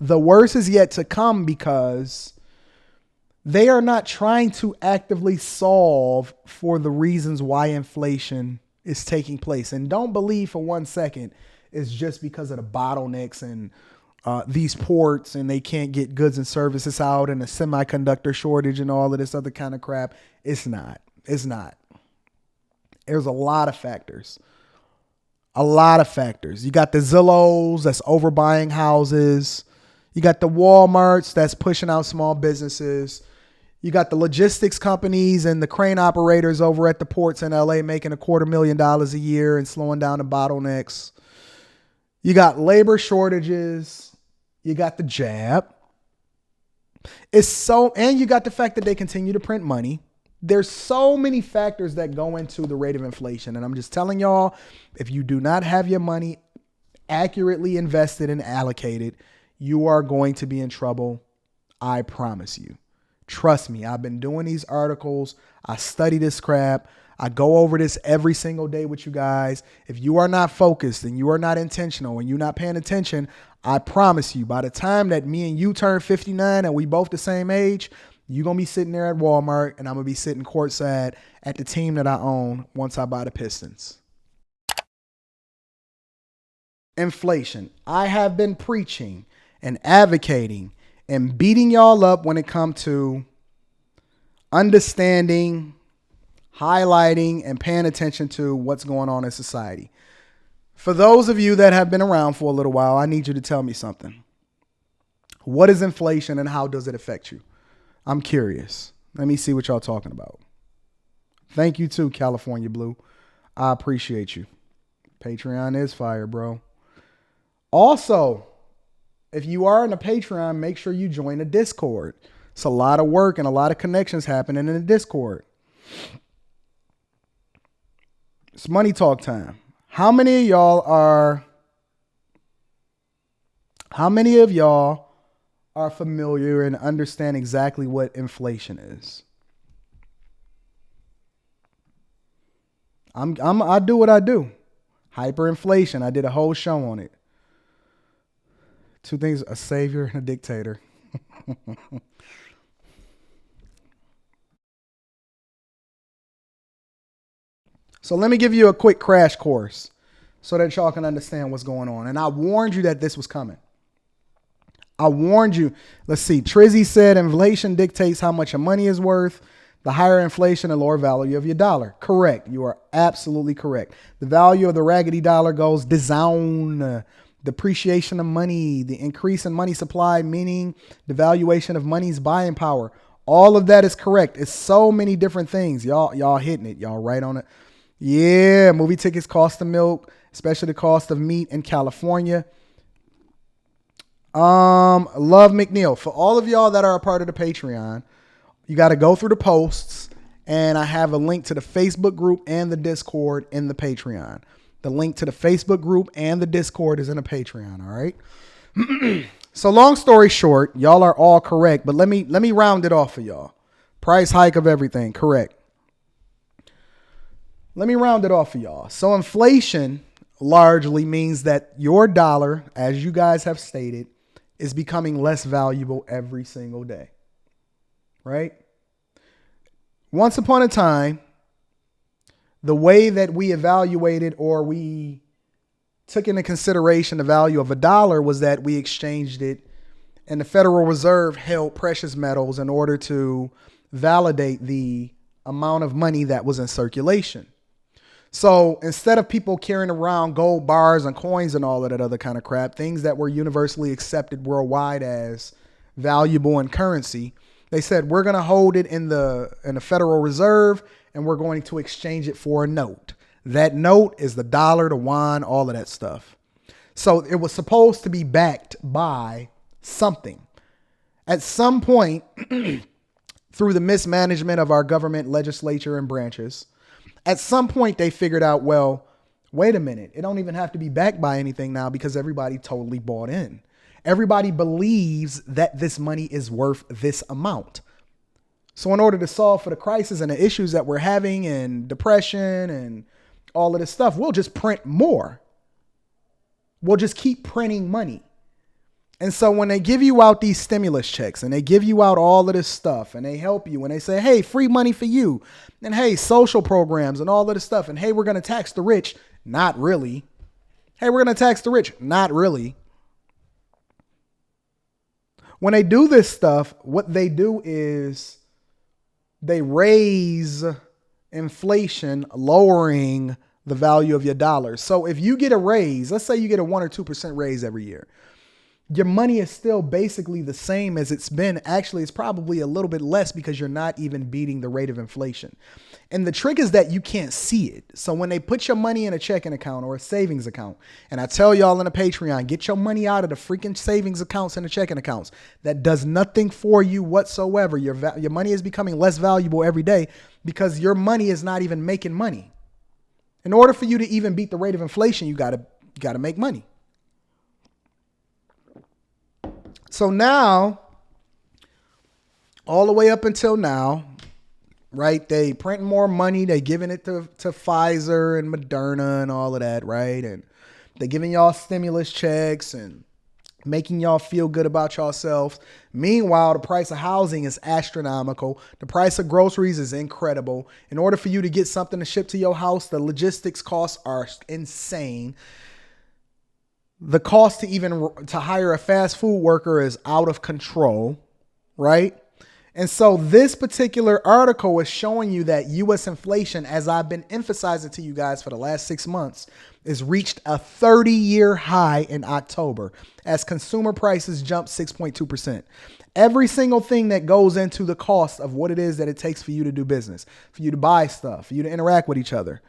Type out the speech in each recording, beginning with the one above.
The worst is yet to come because they are not trying to actively solve for the reasons why inflation is taking place. And don't believe for 1 second it's just because of the bottlenecks and these ports and they can't get goods and services out and a semiconductor shortage and all of this other kind of crap. It's not. It's not. There's a lot of factors. A lot of factors. You got the Zillows that's overbuying houses. You got the Walmarts that's pushing out small businesses. You got the logistics companies and the crane operators over at the ports in LA making $250,000 a year and slowing down the bottlenecks. You got labor shortages. You got the jab. And you got the fact that they continue to print money. There's so many factors that go into the rate of inflation. And I'm just telling y'all, if you do not have your money accurately invested and allocated, you are going to be in trouble. I promise you. Trust me, I've been doing these articles. I study this crap. I go over this every single day with you guys. If you are not focused and you are not intentional and you're not paying attention, I promise you, by the time that me and you turn 59 and we both the same age, you're going to be sitting there at Walmart and I'm going to be sitting courtside at the team that I own once I buy the Pistons. Inflation. I have been preaching and advocating and beating y'all up when it comes to understanding, highlighting, and paying attention to what's going on in society. For those of you that have been around for a little while, I need you to tell me something. What is inflation and how does it affect you? I'm curious. Let me see what y'all talking about. Thank you too, California Blue. I appreciate you. Patreon is fire, bro. Also, if you are in a Patreon, make sure you join the Discord. It's a lot of work and a lot of connections happening in the Discord. It's money talk time. How many of y'all are familiar and understand exactly what inflation is? I do what I do. Hyperinflation. I did a whole show on it. Two things, a savior and a dictator. So let me give you a quick crash course so that y'all can understand what's going on. And I warned you that this was coming. I warned you. Let's see. Trizzy said inflation dictates how much your money is worth. The higher inflation, the lower value of your dollar. Correct. You are absolutely correct. The value of the raggedy dollar goes down. Depreciation of money, the increase in money supply, meaning the valuation of money's buying power. All of that is correct. It's so many different things. Y'all hitting it. Y'all right on it. Yeah, movie tickets, cost of milk, especially the cost of meat in California. Love McNeil. For all of y'all that are a part of the Patreon, you got to go through the posts, and I have a link to the Facebook group and the Discord in the Patreon. The link to the Facebook group and the Discord is in the Patreon. All right. So long story short, y'all are all correct, but let me round it off for y'all. Price hike of everything. Correct. Let me round it off for y'all. So inflation largely means that your dollar, as you guys have stated, is becoming less valuable every single day. Right? Once upon a time, the way that we evaluated or we took into consideration the value of a dollar was that we exchanged it, and the Federal Reserve held precious metals in order to validate the amount of money that was in circulation. So instead of people carrying around gold bars and coins and all of that other kind of crap, things that were universally accepted worldwide as valuable in currency, they said, we're going to hold it in the Federal Reserve and we're going to exchange it for a note. That note is the dollar, the won, all of that stuff. So it was supposed to be backed by something. At some point, through the mismanagement of our government, legislature, and branches, at some point they figured out, well, wait a minute. It don't even have to be backed by anything now because everybody totally bought in. Everybody believes that this money is worth this amount. So in order to solve for the crisis and the issues that we're having and depression and all of this stuff, we'll just print more. We'll just keep printing money. And so when they give you out these stimulus checks and they give you out all of this stuff and they help you and they say, hey, free money for you, and hey, social programs and all of this stuff, and hey, we're going to tax the rich. Not really. Hey, we're going to tax the rich. Not really. When they do this stuff, what they do is they raise inflation, lowering the value of your dollar. So if you get a raise, let's say you get a 1 or 2% raise every year, your money is still basically the same as it's been. Actually, it's probably a little bit less because you're not even beating the rate of inflation. And the trick is that you can't see it. So when they put your money in a checking account or a savings account, and I tell y'all in the Patreon, get your money out of the freaking savings accounts and the checking accounts. That does nothing for you whatsoever. Your money is becoming less valuable every day because your money is not even making money. In order for you to even beat the rate of inflation, you gotta make money. So now, all the way up until now, right, they print more money. They giving it to Pfizer and Moderna and all of that, right? And they giving y'all stimulus checks and making y'all feel good about yourselves. Meanwhile, the price of housing is astronomical. The price of groceries is incredible. In order for you to get something to ship to your house, the logistics costs are insane. The cost to hire a fast food worker is out of control, right? And so this particular article is showing you that U.S. inflation, as I've been emphasizing to you guys for the last 6 months, is reached a 30-year high in October as consumer prices jumped 6.2%. Every single thing that goes into the cost of what it is that it takes for you to do business, for you to buy stuff, for you to interact with each other,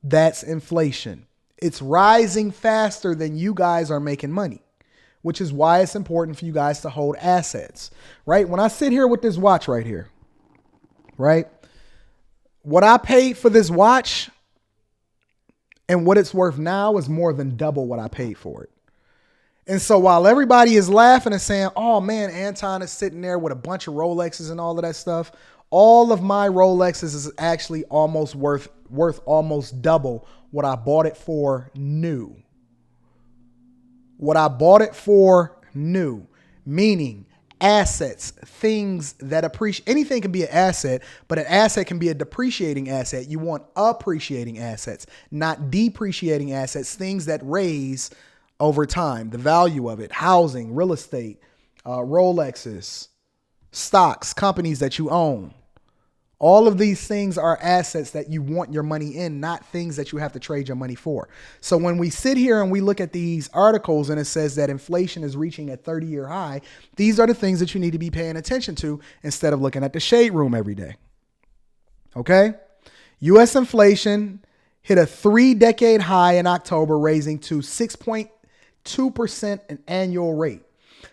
that's inflation. It's rising faster than you guys are making money, which is why it's important for you guys to hold assets, right? When I sit here with this watch right here, right? What I paid for this watch and what it's worth now is more than double what I paid for it. And so while everybody is laughing and saying, oh man, Anton is sitting there with a bunch of Rolexes and all of that stuff, all of my Rolexes is actually almost worth almost double what I bought it for new. What I bought it for new, meaning assets, things that appreciate. Anything can be an asset, but an asset can be a depreciating asset. You want appreciating assets, not depreciating assets, things that raise over time, the value of it, housing, real estate, Rolexes, stocks, companies that you own. All of these things are assets that you want your money in, not things that you have to trade your money for. So when we sit here and we look at these articles and it says that inflation is reaching a 30-year high, these are the things that you need to be paying attention to instead of looking at the shade room every day. Okay? U.S. inflation hit a 3-decade high in October, raising to 6.2% an annual rate.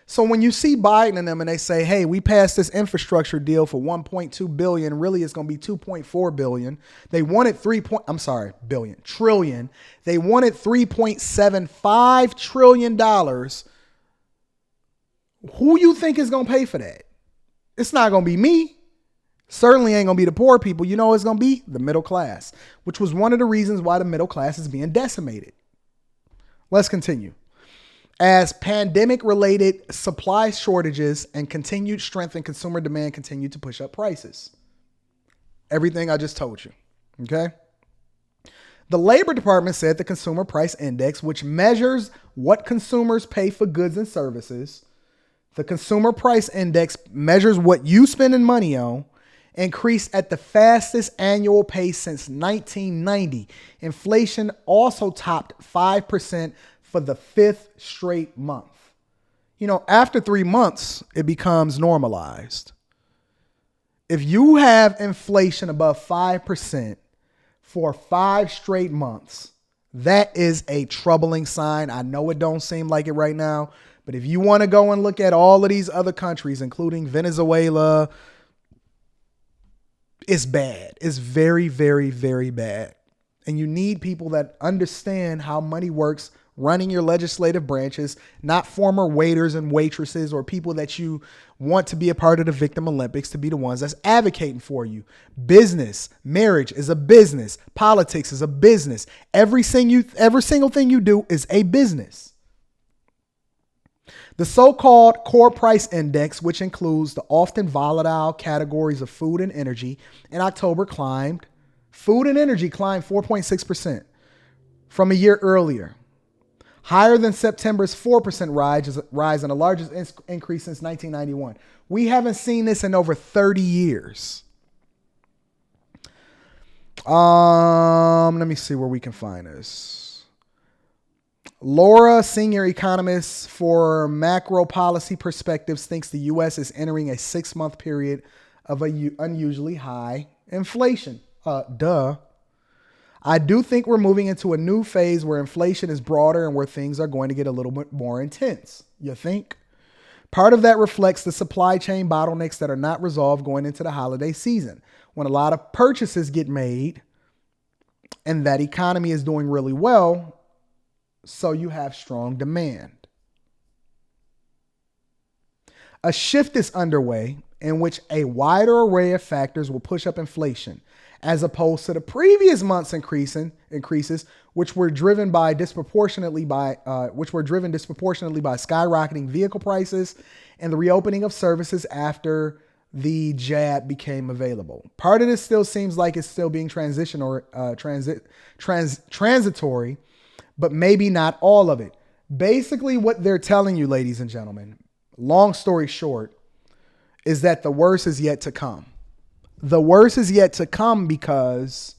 So when you see Biden and them and they say, hey, we passed this infrastructure deal for 1.2 billion, really it's going to be 2.4 billion. They wanted trillion. They wanted $3.75 trillion. Who you think is going to pay for that? It's not going to be me. Certainly ain't going to be the poor people. You know it's going to be the middle class, which was one of the reasons why the middle class is being decimated. Let's continue. As pandemic-related supply shortages and continued strength in consumer demand continue to push up prices. Everything I just told you, okay? The Labor Department said the Consumer Price Index, which measures what consumers pay for goods and services, the Consumer Price Index measures what you spending money on, increased at the fastest annual pace since 1990. Inflation also topped 5% for the 5th straight month. You know, after 3 months, it becomes normalized. If you have inflation above 5% for 5 straight months, that is a troubling sign. I know it don't seem like it right now, but if you want to go and look at all of these other countries, including Venezuela, it's bad. It's very, very, very bad. And you need people that understand how money works running your legislative branches, not former waiters and waitresses or people that you want to be a part of the Victim Olympics to be the ones that's advocating for you. Business, marriage is a business. Politics is a business. Every single thing you do is a business. The so-called core price index, which includes the often volatile categories of food and energy, in October food and energy climbed 4.6% from a year earlier, higher than September's 4% rise and the largest increase since 1991. We haven't seen this in over 30 years. Let me see where we can find this. Laura, senior economist for Macro Policy Perspectives, thinks the U.S. is entering a 6-month period of unusually high inflation. I do think we're moving into a new phase where inflation is broader and where things are going to get a little bit more intense. You think? Part of that reflects the supply chain bottlenecks that are not resolved going into the holiday season, when a lot of purchases get made and that economy is doing really well, so you have strong demand. A shift is underway in which a wider array of factors will push up inflation, as opposed to the previous months' increases, which were driven disproportionately by skyrocketing vehicle prices and the reopening of services after the jab became available. Part of this still seems like it's still being transitory, but maybe not all of it. Basically, what they're telling you, ladies and gentlemen, long story short, is that the worst is yet to come. The worst is yet to come because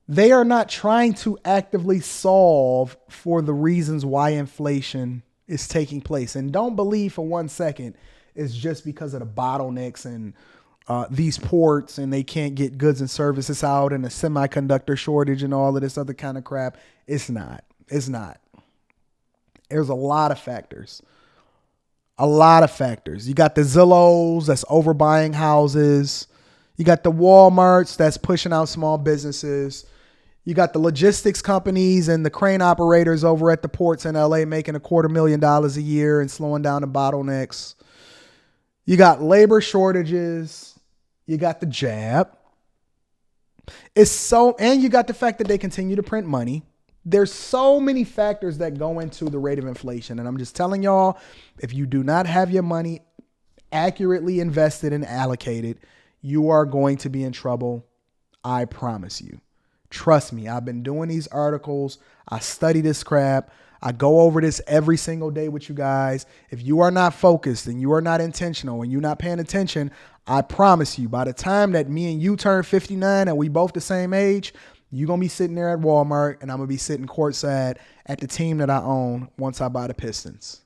they are not trying to actively solve for the reasons why inflation is taking place. And don't believe for 1 second it's just because of the bottlenecks and these ports and they can't get goods and services out and the semiconductor shortage and all of this other kind of crap. It's not. It's not. There's a lot of factors. A lot of factors. You got the Zillows that's overbuying houses. You got the Walmarts that's pushing out small businesses. You got the logistics companies and the crane operators over at the ports in LA making $250,000 a year and slowing down the bottlenecks. You got labor shortages. You got the jab. And you got the fact that they continue to print money. There's so many factors that go into the rate of inflation. And I'm just telling y'all, if you do not have your money accurately invested and allocated, you are going to be in trouble. I promise you. Trust me, I've been doing these articles. I study this crap. I go over this every single day with you guys. If you are not focused and you are not intentional and you're not paying attention, I promise you, by the time that me and you turn 59 and we both the same age, you're going to be sitting there at Walmart and I'm going to be sitting courtside at the team that I own once I buy the Pistons.